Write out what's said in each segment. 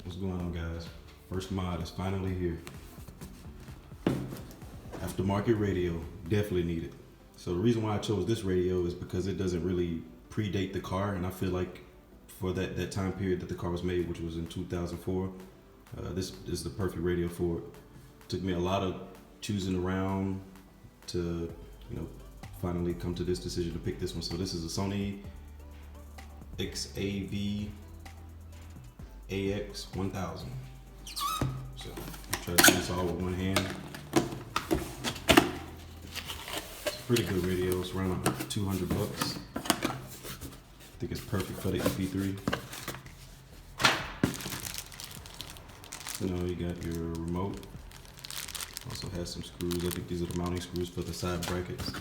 What's going on, guys? First mod is finally here. Aftermarket radio, definitely needed. So the reason why I chose this radio is because it doesn't really predate the car, and I feel like for that time period that the car was made, which was in 2004, this is the perfect radio for it. Took me a lot of choosing around to, finally come to this decision to pick this one. So this is a Sony XAV-AX1000. So try to do this all with one hand. It's a pretty good radio. It's around $200. I think it's perfect for the Ep3. You got your remote. Also has some screws. I think these are the mounting screws for the side brackets.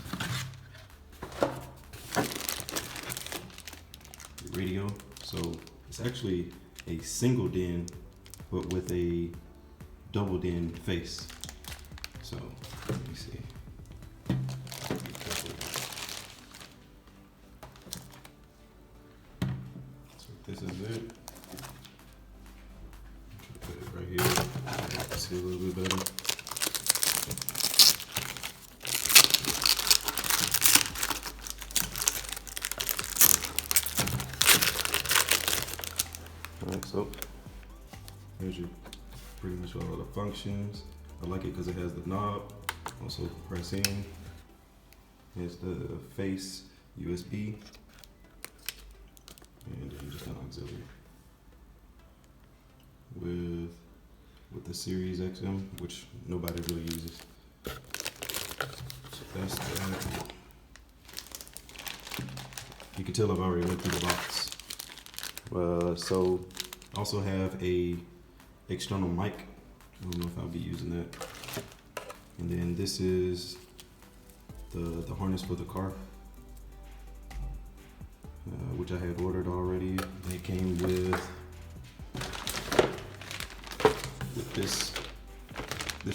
Radio. So it's actually a single DIN, but with a double DIN face. So let me see. So this is it. Put it right here. See a little bit better. Alright, so here's your pretty much all of the functions. I like it because it has the knob, also press in. Here's the face USB, and then just an auxiliary with the Series XM, which nobody really uses. So that's that. You can tell I've already went through the box. So also have a external mic. I don't know if I'll be using that. And then this is the harness for the car, which I had ordered already. They came with this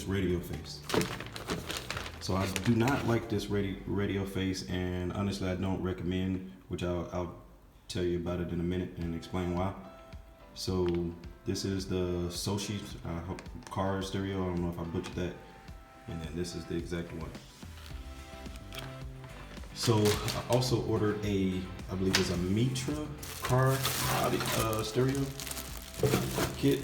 radio face. So I do not like this radio face, and honestly I don't recommend, which I'll tell you about it in a minute and explain why. So this is the Soshi car stereo. I don't know if I butchered that. And then this is the exact one. So I also ordered I believe it's a Mitra car audio, stereo kit.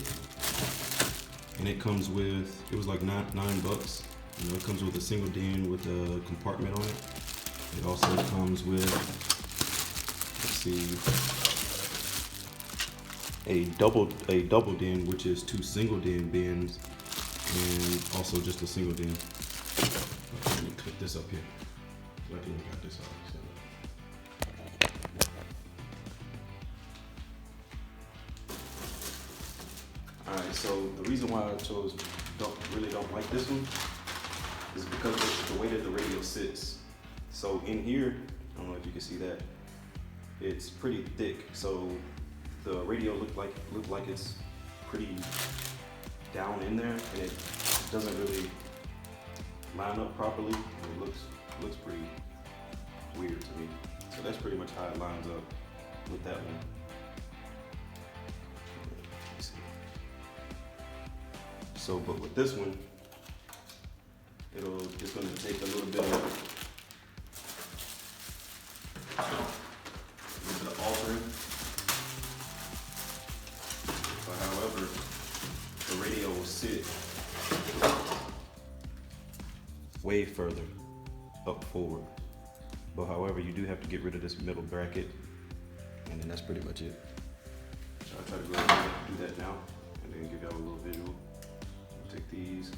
And it comes with, it was like $9. It comes with a single DIN with a compartment on it. It also comes with, a double DIN, which is 2 single DIN bins, and also just a single DIN. Let me clip this up here. So I think we got this all set up. Alright, so the reason why I chose really don't like this one is because of the way that the radio sits. So in here, I don't know if you can see that, it's pretty thick, so the radio looked like it's pretty down in there, and it doesn't really line up properly. It looks pretty weird to me. So that's pretty much how it lines up with that one. Let's see. So, but with this one, it's going to take a little bit of altering. But however, the radio will sit way further up forward. But however, you do have to get rid of this middle bracket, and then that's pretty much it. So I'll try to go ahead and do that now, and then give y'all a little visual. I'll take these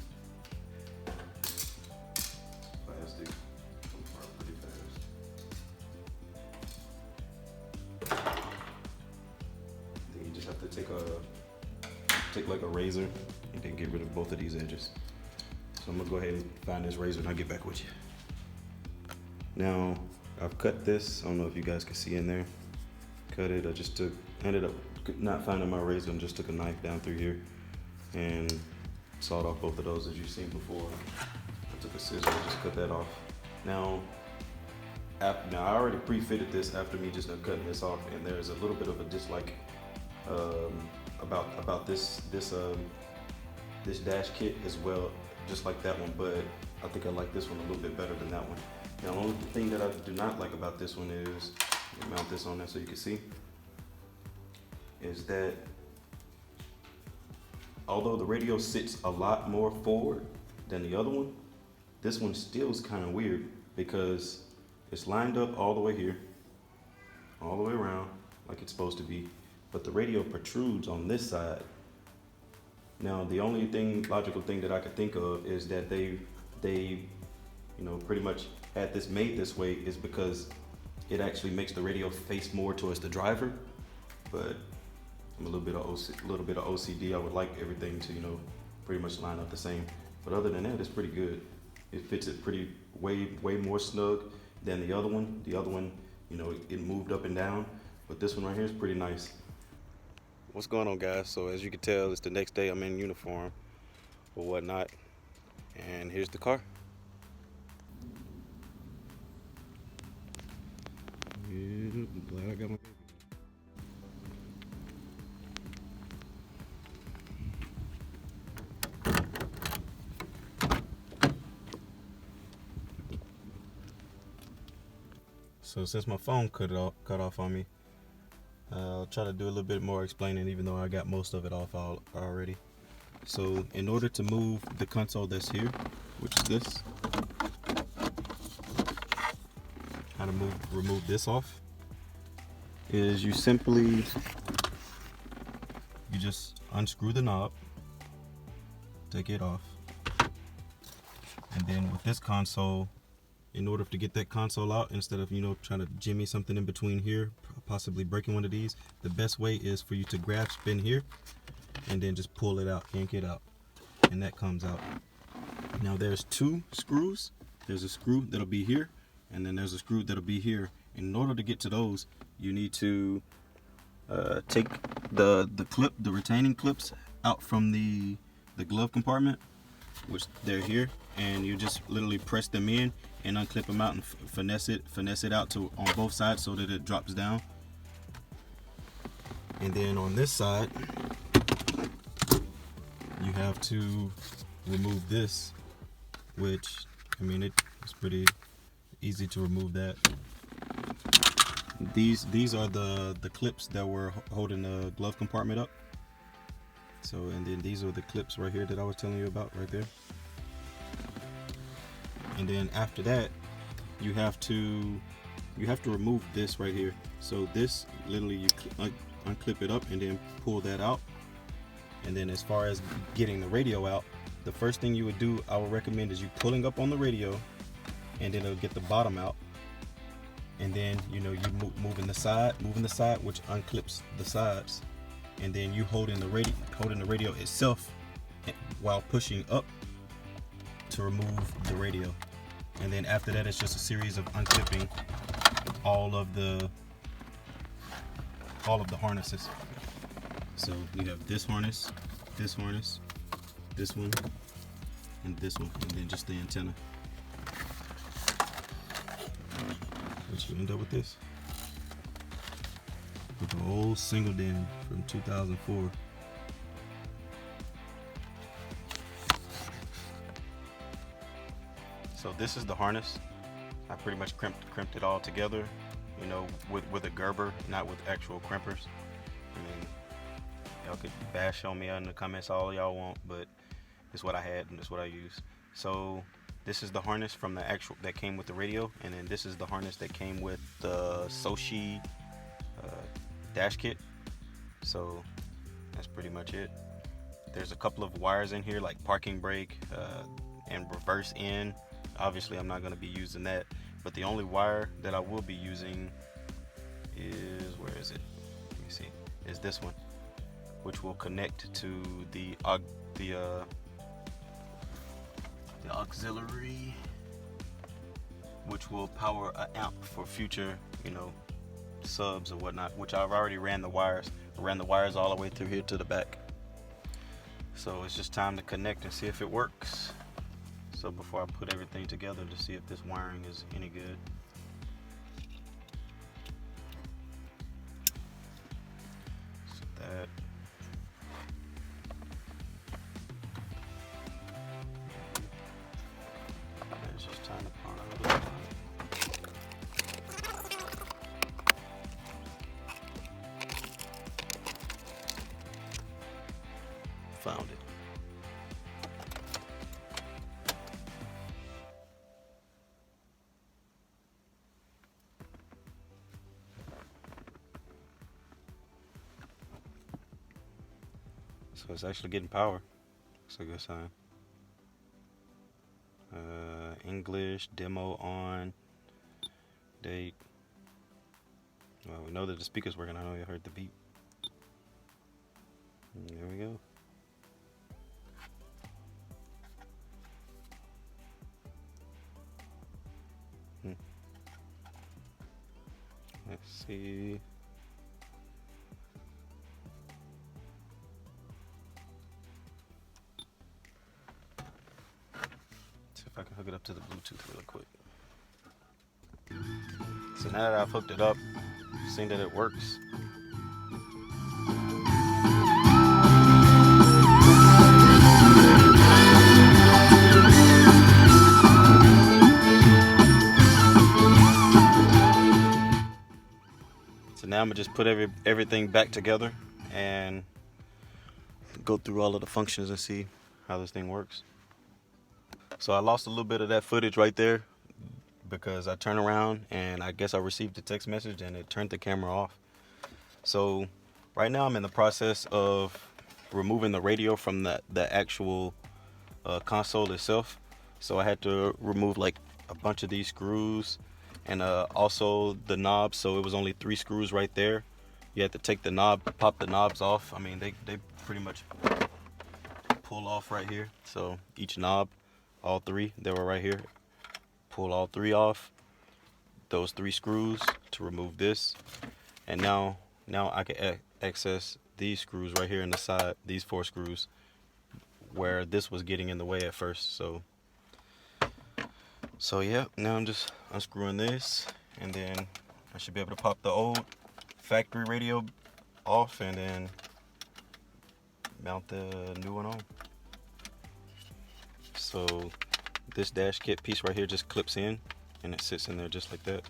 plastic apart pretty fast. Then you just have to take like a razor and then get rid of both of these edges. So I'm gonna go ahead and find this razor and I'll get back with you. Now I've cut this. I don't know if you guys can see in there. Cut it. I ended up not finding my razor and just took a knife down through here and sawed off both of those as you've seen before. I took a scissor and just cut that off. Now I already pre-fitted this after me just cutting this off, and there's a little bit of a dislike about this dash kit as well, just like that one, but I think I like this one a little bit better than that one. Now, the only thing that I do not like about this one is, let me mount this on there so you can see, is that although the radio sits a lot more forward than the other one, this one still is kind of weird because it's lined up all the way here, all the way around like it's supposed to be, but the radio protrudes on this side. Now, the only logical thing that I could think of is that they pretty much had this made this way is because it actually makes the radio face more towards the driver. But I'm a little bit of OCD. I would like everything to, pretty much line up the same. But other than that, it's pretty good. It fits it way more snug than the other one. The other one, it moved up and down, but this one right here is pretty nice. What's going on, guys? So as you can tell, it's the next day. I'm in uniform or whatnot, and here's the car. Yeah, I'm glad I got my baby. So since my phone cut off on me, I'll try to do a little bit more explaining, even though I got most of it off already. So in order to move the console that's here, which is this, how to remove this off is you just unscrew the knob, take it off, and then with this console, in order to get that console out, instead of trying to jimmy something in between here, possibly breaking one of these, the best way is for you to grasp in here and then just pull it out, yank it out, and that comes out. Now there's two screws. There's a screw that'll be here, and then there's a screw that'll be here. In order to get to those, you need to take the retaining clips out from the glove compartment, which they're here, and you just literally press them in and unclip them out and finesse it out to on both sides so that it drops down. And then on this side, you have to remove this, which it's pretty easy to remove that. These are the clips that were holding the glove compartment up. So, and then these are the clips right here that I was telling you about right there. And then after that, you have to remove this right here. So this, literally, you unclip it up and then pull that out. And then as far as getting the radio out, the first thing you would do, I would recommend, is you pulling up on the radio, and then it'll get the bottom out. And then you moving the side, which unclips the sides. And then you holding the radio itself while pushing up to remove the radio. And then after that, it's just a series of unclipping all of the harnesses. So you have this harness, this one, and this one, and then just the antenna, which you end up with this, with the old single DIN from 2004. So this is the harness. I pretty much crimped it all together, with a Gerber, not with actual crimpers. Y'all could bash on me in the comments all y'all want, but it's what I had and it's what I used. So this is the harness from that came with the radio, and then this is the harness that came with the Sony dash kit. So that's pretty much it. There's a couple of wires in here, like parking brake and reverse in. Obviously I'm not going to be using that, but the only wire that I will be using is, where is it? Let me see. Is this one, which will connect to the auxiliary, which will power an amp for future, subs or whatnot, which I've already ran the wires all the way through here to the back. So it's just time to connect and see if it works. So before I put everything together, to see if this wiring is any good. So that, Found it. So it's actually getting power. That's a good sign. English demo on. Date. Well, we know that the speaker's working. I know you heard the beep. And there we go. Let's see. See if I can hook it up to the Bluetooth really quick. So now that I've hooked it up, seen that it works. So now I'm gonna just put everything back together and go through all of the functions and see how this thing works. So I lost a little bit of that footage right there because I turned around and I guess I received a text message and it turned the camera off. So right now I'm in the process of removing the radio from the actual console itself. So I had to remove like a bunch of these screws and also the knobs. So it was only 3 screws right there. You had to take the knob, pop the knobs off. I mean, they pretty much pull off right here. So each knob, all 3, they were right here. Pull all 3 off. Those 3 screws to remove this. And now I can access these screws right here in the side, these 4 screws, where this was getting in the way at first. So yeah, now I'm just unscrewing this, and then I should be able to pop the old factory radio off and then mount the new one on. So this dash kit piece right here just clips in and it sits in there just like that.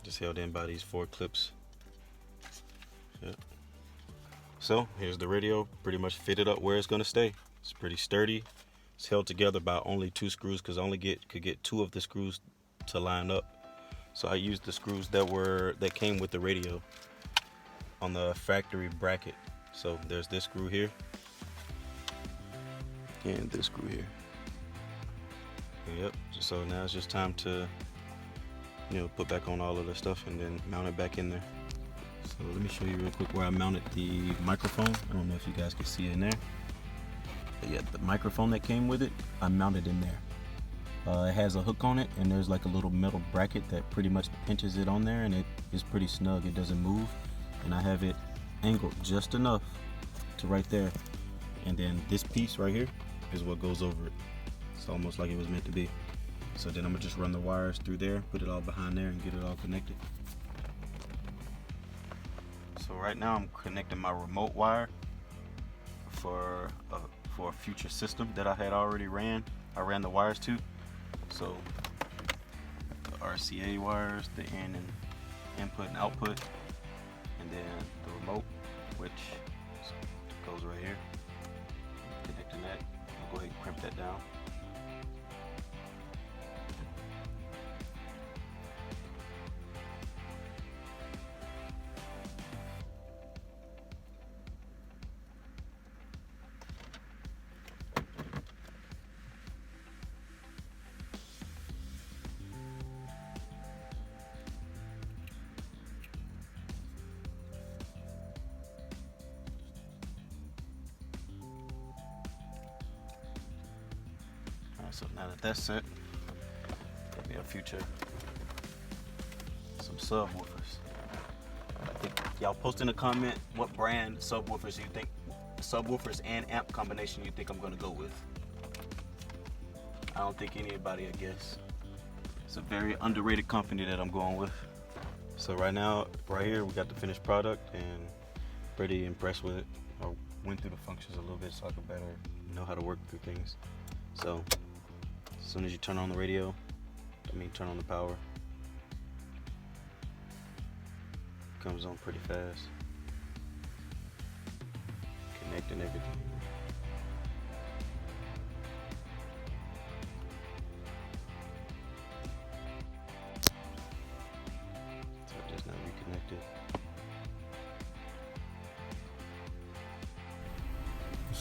Just held in by these 4 clips. Yep. So here's the radio, pretty much fitted up where it's gonna stay. It's pretty sturdy. It's held together by only 2 screws because I only could get 2 of the screws to line up. So I used the screws that came with the radio on the factory bracket. So there's this screw here and this screw here. Yep. So now it's just time to, put back on all of the stuff and then mount it back in there. So let me show you real quick where I mounted the microphone. I don't know if you guys can see it in there. But yeah, the microphone that came with it, I mounted in there. It has a hook on it, and there's like a little metal bracket that pretty much pinches it on there, and it is pretty snug. It doesn't move, and I have it angled just enough to right there. And then this piece right here is what goes over it. It's almost like it was meant to be. So then I'm gonna just run the wires through there, put it all behind there, and get it all connected. So right now I'm connecting my remote wire for a future system that I had already ran. I ran the wires to. So the RCA wires, the in and input and output, and then the remote, which goes right here. Connecting that. I'll go ahead and crimp that down. So now that that's set, there'll be a future, some subwoofers. I think y'all post in a comment what brand subwoofers you think, subwoofers and amp combination you think I'm gonna go with. I don't think anybody, I guess. It's a very underrated company that I'm going with. So right now, right here, we got the finished product and pretty impressed with it. I went through the functions a little bit so I could better know how to work through things. So as soon as you turn on the radio, turn on the power, it comes on pretty fast. Connecting everything.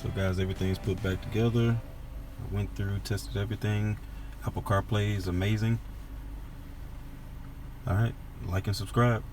So guys, everything's put back together. I went through, tested everything. Apple CarPlay is amazing. All right, like and subscribe.